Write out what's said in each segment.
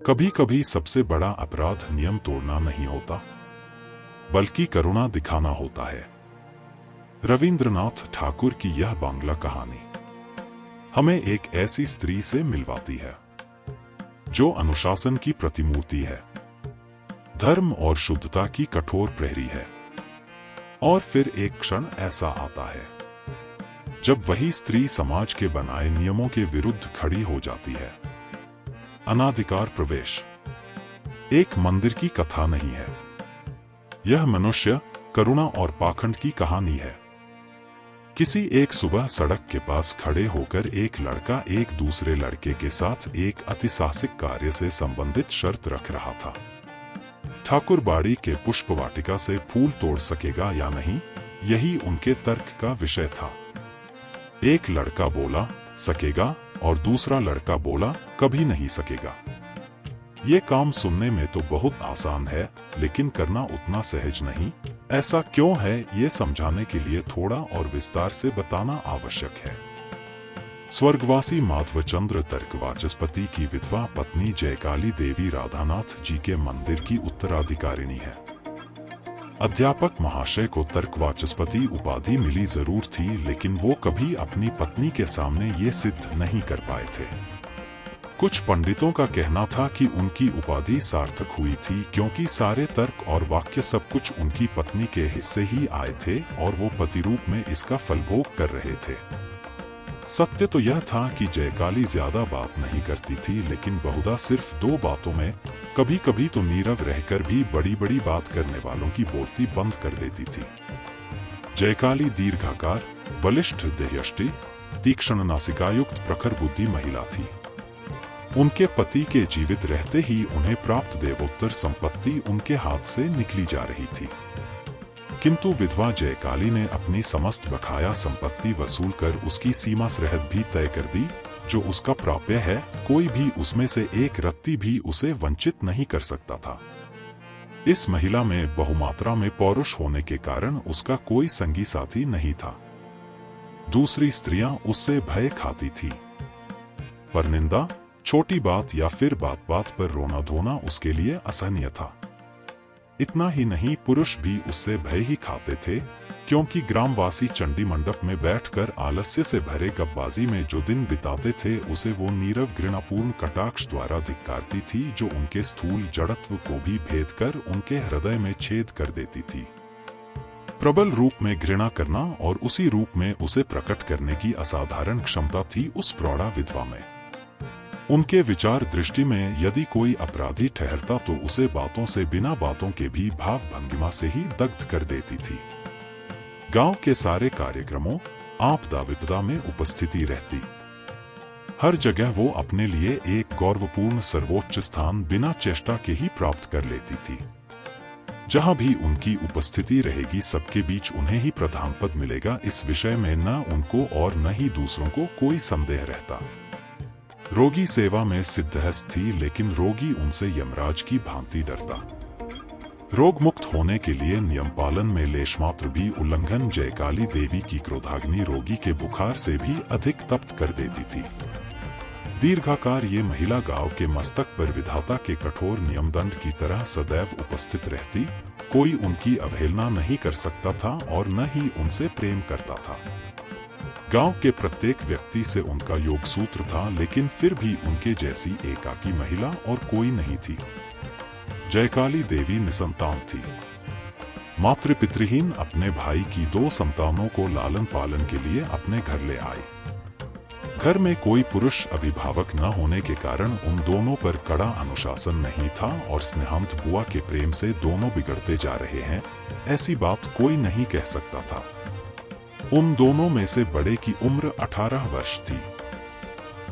कभी कभी सबसे बड़ा अपराध नियम तोड़ना नहीं होता, बल्कि करुणा दिखाना होता है। रविंद्रनाथ ठाकुर की यह बांग्ला कहानी हमें एक ऐसी स्त्री से मिलवाती है जो अनुशासन की प्रतिमूर्ति है, धर्म और शुद्धता की कठोर प्रहरी है। और फिर एक क्षण ऐसा आता है जब वही स्त्री समाज के बनाए नियमों के विरुद्ध खड़ी हो जाती है। अनाधिकार प्रवेश एक मंदिर की कथा नहीं है, यह मनुष्य, करुणा और पाखंड की कहानी है। किसी एक सुबह सड़क के पास खड़े होकर एक लड़का एक दूसरे लड़के के साथ एक अतिसाहसिक कार्य से संबंधित शर्त रख रहा था। ठाकुर बाड़ी के पुष्प वाटिका से फूल तोड़ सकेगा या नहीं, यही उनके तर्क का विषय था। एक लड़का बोला सकेगा और दूसरा लड़का बोला कभी नहीं सकेगा। ये काम सुनने में तो बहुत आसान है, लेकिन करना उतना सहज नहीं। ऐसा क्यों है, ये समझाने के लिए थोड़ा और विस्तार से बताना आवश्यक है। स्वर्गवासी माधवचंद्र तर्कवाचस्पति की विधवा पत्नी जयकाली देवी राधानाथ जी के मंदिर की उत्तराधिकारिणी है। अध्यापक महाशय को तर्कवाचस्पति उपाधि मिली जरूर थी, लेकिन वो कभी अपनी पत्नी के सामने ये सिद्ध नहीं कर पाए थे। कुछ पंडितों का कहना था कि उनकी उपाधि सार्थक हुई थी क्योंकि सारे तर्क और वाक्य सब कुछ उनकी पत्नी के हिस्से ही आए थे और वो पति रूप में इसका फलभोग कर रहे थे। सत्य तो यह था कि जयकाली ज्यादा बात नहीं करती थी, लेकिन बहुधा सिर्फ दो बातों में, कभी कभी तो नीरव रहकर भी बड़ी बड़ी बात करने वालों की बोलती बंद कर देती थी। जयकाली दीर्घाकार, बलिष्ठ देहयष्टि, तीक्ष्ण नासिकायुक्त प्रखर बुद्धि महिला थी। उनके पति के जीवित रहते ही उन्हें प्राप्त देवोत्तर संपत्ति उनके हाथ से निकली जा रही थी, किंतु विधवा जयकाली ने अपनी समस्त बकाया संपत्ति वसूल कर उसकी सीमा सरहद भी तय कर दी। जो उसका प्राप्य है, कोई भी उसमें से एक रत्ती भी उसे वंचित नहीं कर सकता था। इस महिला में बहुमात्रा में पौरुष होने के कारण उसका कोई संगी साथी नहीं था। दूसरी स्त्रियां उससे भय खाती थी, पर निंदा, छोटी बात या फिर बात बात पर रोना धोना उसके लिए असहनीय था। इतना ही नहीं, पुरुष भी उससे भय ही खाते थे, क्योंकि ग्रामवासी चंडी मंडप में बैठकर आलस्य से भरे गप्पबाजी में जो दिन बिताते थे, उसे वो नीरव घृणापूर्ण कटाक्ष द्वारा धिक्कारती थी, जो उनके स्थूल जड़त्व को भी भेद कर उनके हृदय में छेद कर देती थी। प्रबल रूप में घृणा करना और उसी रूप में उसे प्रकट करने की असाधारण क्षमता थी उस प्रौढ़ा विधवा में। उनके विचार दृष्टि में यदि कोई अपराधी ठहरता तो उसे बातों से, बिना बातों के भी भाव भंगिमा से ही दग्ध कर देती थी। गांव के सारे कार्यक्रमों, आपदा विपदा में उपस्थिति रहती। हर जगह वो अपने लिए एक गौरवपूर्ण सर्वोच्च स्थान बिना चेष्टा के ही प्राप्त कर लेती थी। जहां भी उनकी उपस्थिति रहेगी, सबके बीच उन्हें ही प्रधान पद मिलेगा। इस विषय में न उनको और न ही दूसरों को कोई संदेह रहता। रोगी सेवा में सिद्धहस्त थी, लेकिन रोगी उनसे यमराज की भांति डरता। रोग मुक्त होने के लिए नियम पालन में लेशमात्र भी उल्लंघन जयकाली देवी की क्रोधाग्नि रोगी के बुखार से भी अधिक तप्त कर देती थी। दीर्घाकार ये महिला गांव के मस्तक पर विधाता के कठोर नियमदंड की तरह सदैव उपस्थित रहती। कोई उनकी अवहेलना नहीं कर सकता था और न ही उनसे प्रेम करता था। गांव के प्रत्येक व्यक्ति से उनका योग सूत्र था, लेकिन फिर भी उनके जैसी एकाकी महिला और कोई नहीं थी। जयकाली देवी निसंतान थी। मातृपितृहीन अपने भाई की दो संतानों को लालन पालन के लिए अपने घर ले आई। घर में कोई पुरुष अभिभावक न होने के कारण उन दोनों पर कड़ा अनुशासन नहीं था और स्नेहांत बुआ के प्रेम से दोनों बिगड़ते जा रहे हैं, ऐसी बात कोई नहीं कह सकता था। उन दोनों में से बड़े की उम्र 18 वर्ष थी।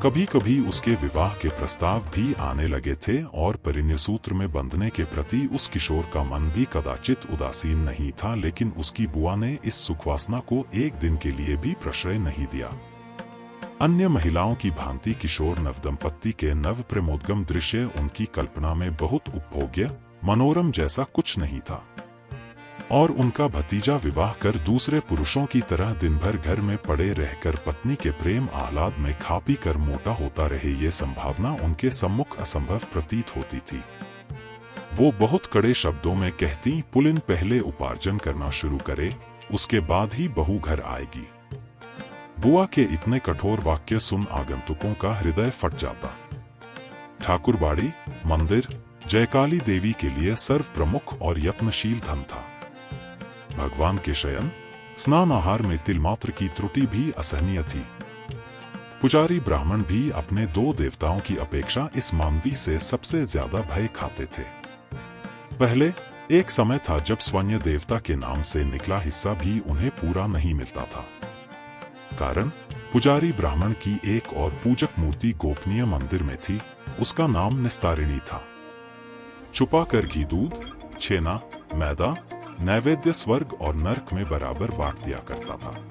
कभी कभी उसके विवाह के प्रस्ताव भी आने लगे थे और परिणय सूत्र में बंधने के प्रति उस किशोर का मन भी कदाचित उदासीन नहीं था, लेकिन उसकी बुआ ने इस सुखवासना को एक दिन के लिए भी प्रश्रय नहीं दिया। अन्य महिलाओं की भांति किशोर नवदंपत्ति के नव प्रेमोद्गम दृश्य उनकी कल्पना में बहुत उपभोग्य, मनोरम जैसा कुछ नहीं था। और उनका भतीजा विवाह कर दूसरे पुरुषों की तरह दिन भर घर में पड़े रहकर पत्नी के प्रेम आह्लाद में खा पी कर मोटा होता रहे, ये संभावना उनके सम्मुख असंभव प्रतीत होती थी। वो बहुत कड़े शब्दों में कहती, पुलिन पहले उपार्जन करना शुरू करे, उसके बाद ही बहू घर आएगी। बुआ के इतने कठोर वाक्य सुन आगंतुकों का हृदय फट जाता। ठाकुरबाड़ी मंदिर जयकाली देवी के लिए सर्व प्रमुख और यत्नशील धन था। भगवान के शयन स्नान आहार में तिलमात्र की त्रुटि भी असहनीय थी। पुजारी ब्राह्मण भी अपने दो देवताओं की अपेक्षा इस मानवी से सबसे ज्यादा भय खाते थे। पहले एक समय था जब स्वयं देवता के नाम से निकला हिस्सा भी उन्हें पूरा नहीं मिलता था। कारण पुजारी ब्राह्मण की एक और पूजक मूर्ति गोपनीय मंदिर में थी, उसका नाम निस्तारिणी था। छुपा कर घी दूध छेना मैदा नैवेद्य स्वर्ग और नरक में बराबर बांट दिया करता था।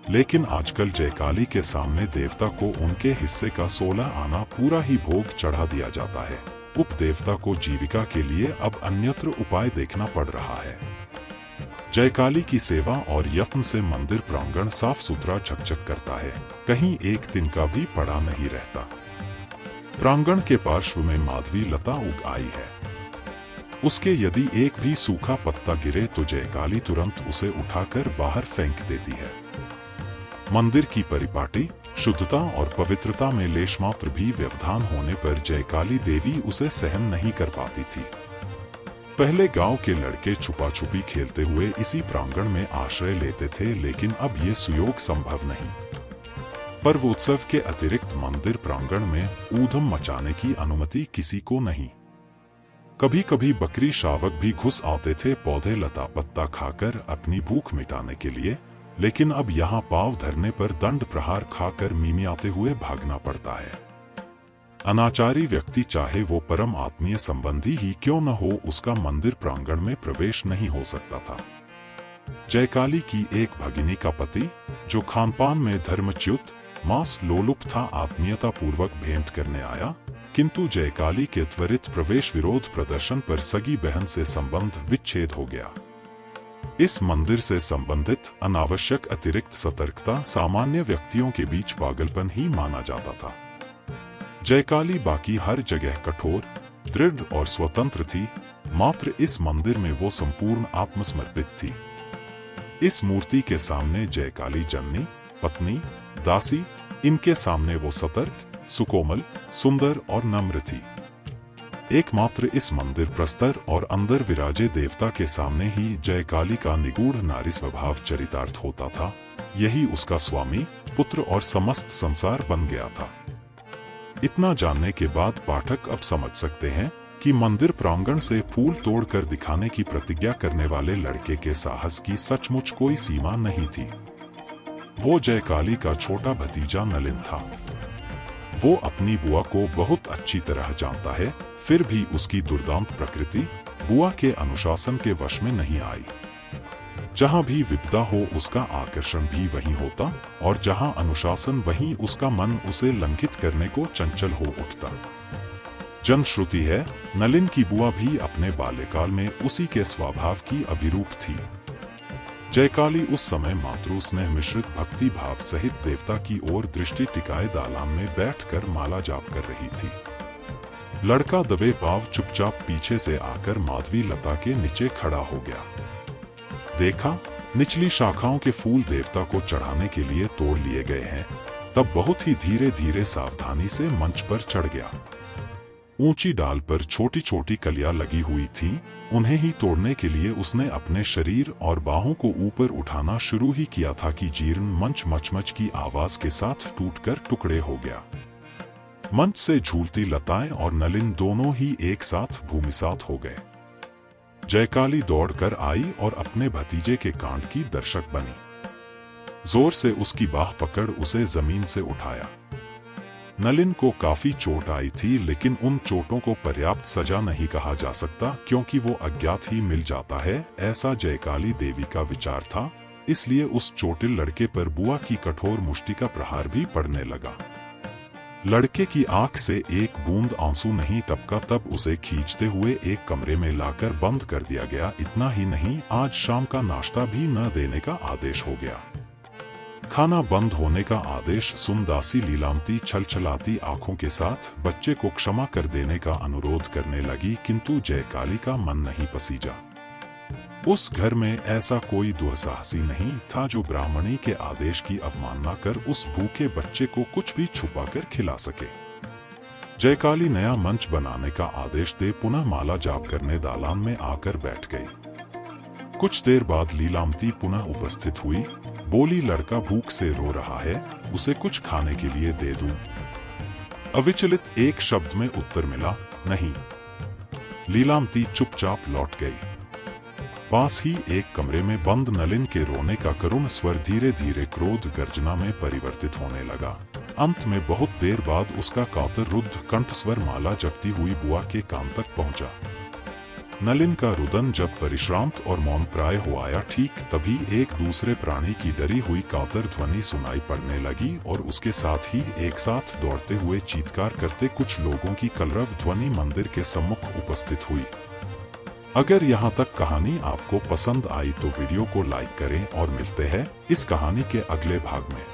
लेकिन आजकल जयकाली के सामने देवता को उनके हिस्से का 16 आना पूरा ही भोग चढ़ा दिया जाता है। उपदेवता को जीविका के लिए अब अन्यत्र उपाय देखना पड़ रहा है। जयकाली की सेवा और यत्न से मंदिर प्रांगण साफ सुथरा झकझक करता है, कहीं एक दिन का भी पड़ा नहीं रहता। प्रांगण के पार्श्व में माधवी लता उग आई है। उसके यदि एक भी सूखा पत्ता गिरे तो जयकाली तुरंत उसे उठाकर बाहर फेंक देती है। मंदिर की परिपाटी शुद्धता और पवित्रता में लेशमात्र भी व्यवधान होने पर जयकाली देवी उसे सहन नहीं कर पाती थी। पहले गांव के लड़के छुपा छुपी खेलते हुए इसी प्रांगण में आश्रय लेते थे, लेकिन अब ये सुयोग संभव नहीं। पर्वोत्सव के अतिरिक्त मंदिर प्रांगण में ऊधम मचाने की अनुमति किसी को नहीं। कभी कभी बकरी शावक भी घुस आते थे पौधे लता पत्ता खाकर अपनी भूख मिटाने के लिए, लेकिन अब यहाँ पांव धरने पर दंड प्रहार खाकर मिमियाते हुए भागना पड़ता है। अनाचारी व्यक्ति चाहे वो परम आत्मीय संबंधी ही क्यों न हो, उसका मंदिर प्रांगण में प्रवेश नहीं हो सकता था। जयकाली की एक भगिनी का पति, जो खानपान में धर्मच्युत मांस लोलुप था, आत्मीयता पूर्वक भेंट करने आया, किंतु जयकाली के त्वरित प्रवेश विरोध प्रदर्शन पर सगी बहन से संबंध विच्छेद हो गया। इस मंदिर से संबंधित अनावश्यक अतिरिक्त सतर्कता सामान्य व्यक्तियों के बीच पागलपन ही माना जाता था। जयकाली बाकी हर जगह कठोर, दृढ़ और स्वतंत्र थी, मात्र इस मंदिर में वो संपूर्ण आत्मसमर्पित थी। इस मूर्ति के सामने जयकाली जननी, पत्नी, दासी, इनके सामने वो सतर्क, सुकोमल, सुंदर और नम्र थी। एकमात्र इस मंदिर प्रस्तर और अंदर विराजे देवता के सामने ही जयकाली का निगूढ़ नारी स्वभाव चरितार्थ होता था। यही उसका स्वामी, पुत्र और समस्त संसार बन गया था। इतना जानने के बाद पाठक अब समझ सकते हैं कि मंदिर प्रांगण से फूल तोड़कर दिखाने की प्रतिज्ञा करने वाले लड़के के साहस की सचमुच कोई सीमा नहीं थी। वो जयकाली का छोटा भतीजा नलिन था। वो अपनी बुआ को बहुत अच्छी तरह जानता है, फिर भी उसकी दुर्दांत प्रकृति बुआ के अनुशासन के वश में नहीं आई। जहां भी विपदा हो उसका आकर्षण भी वहीं होता, और जहां अनुशासन वहीं उसका मन उसे लंघित करने को चंचल हो उठता। जनश्रुति है, नलिन की बुआ भी अपने बाल्यकाल में उसी के स्वभाव की अभिरूप थी। जयकाली उस समय मातृ स्नेह मिश्रित भक्ति भाव सहित देवता की ओर दृष्टि टिकाए दालान में बैठकर माला जाप कर रही थी। लड़का दबे पांव चुपचाप पीछे से आकर माधवी लता के नीचे खड़ा हो गया। देखा, निचली शाखाओं के फूल देवता को चढ़ाने के लिए तोड़ लिए गए हैं। तब बहुत ही धीरे धीरे सावधानी से मंच पर चढ़ गया। ऊंची डाल पर छोटी छोटी कलियां लगी हुई थीं, उन्हें ही तोड़ने के लिए उसने अपने शरीर और बाहों को ऊपर उठाना शुरू ही किया था कि जीर्ण मंच मचमच की आवाज के साथ टूटकर टुकड़े हो गया। मंच से झूलती लताएं और नलिन दोनों ही एक साथ भूमिसात हो गए। जयकाली दौड़कर आई और अपने भतीजे के कांड की दर्शक बनी। जोर से उसकी बाह पकड़ उसे जमीन से उठाया। नलिन को काफी चोट आई थी, लेकिन उन चोटों को पर्याप्त सजा नहीं कहा जा सकता, क्योंकि वो अज्ञात ही मिल जाता है, ऐसा जयकाली देवी का विचार था। इसलिए उस चोटिल लड़के पर बुआ की कठोर मुष्टि का प्रहार भी पड़ने लगा। लड़के की आंख से एक बूंद आंसू नहीं टपका तब उसे खींचते हुए एक कमरे में लाकर बंद कर दिया गया। इतना ही नहीं, आज शाम का नाश्ता भी न देने का आदेश हो गया। खाना बंद होने का आदेश सुन दासी लीलावती छलछलाती आंखों के साथ बच्चे को क्षमा कर देने का अनुरोध करने लगी, किंतु जयकाली का मन नहीं पसीजा। उस घर में ऐसा कोई दुस्साहसी नहीं था जो ब्राह्मणी के आदेश की अवमानना कर उस भूखे बच्चे को कुछ भी छुपाकर खिला सके। जयकाली नया मंच बनाने का आदेश दे पुनः माला जाप करने दालान में आकर बैठ गई। कुछ देर बाद लीलावती पुनः उपस्थित हुई, बोली, लड़का भूख से रो रहा है, उसे कुछ खाने के लिए दे दूं? अविचलित एक शब्द में उत्तर मिला, नहीं। लीलावती चुपचाप लौट गई। पास ही एक कमरे में बंद नलिन के रोने का करुण स्वर धीरे धीरे क्रोध गर्जना में परिवर्तित होने लगा। अंत में बहुत देर बाद उसका कातर रुद्ध कंठस्वर माला जपती हुई बुआ के कान तक पहुंचा। नलिन का रुदन जब परिश्रांत और मौन प्राय हो आया, ठीक तभी एक दूसरे प्राणी की डरी हुई कातर ध्वनि सुनाई पड़ने लगी और उसके साथ ही एक साथ दौड़ते हुए चीत्कार करते कुछ लोगों की कलरव ध्वनि मंदिर के सम्मुख उपस्थित हुई। अगर यहाँ तक कहानी आपको पसंद आई तो वीडियो को लाइक करें और मिलते हैं इस कहानी के अगले भाग में।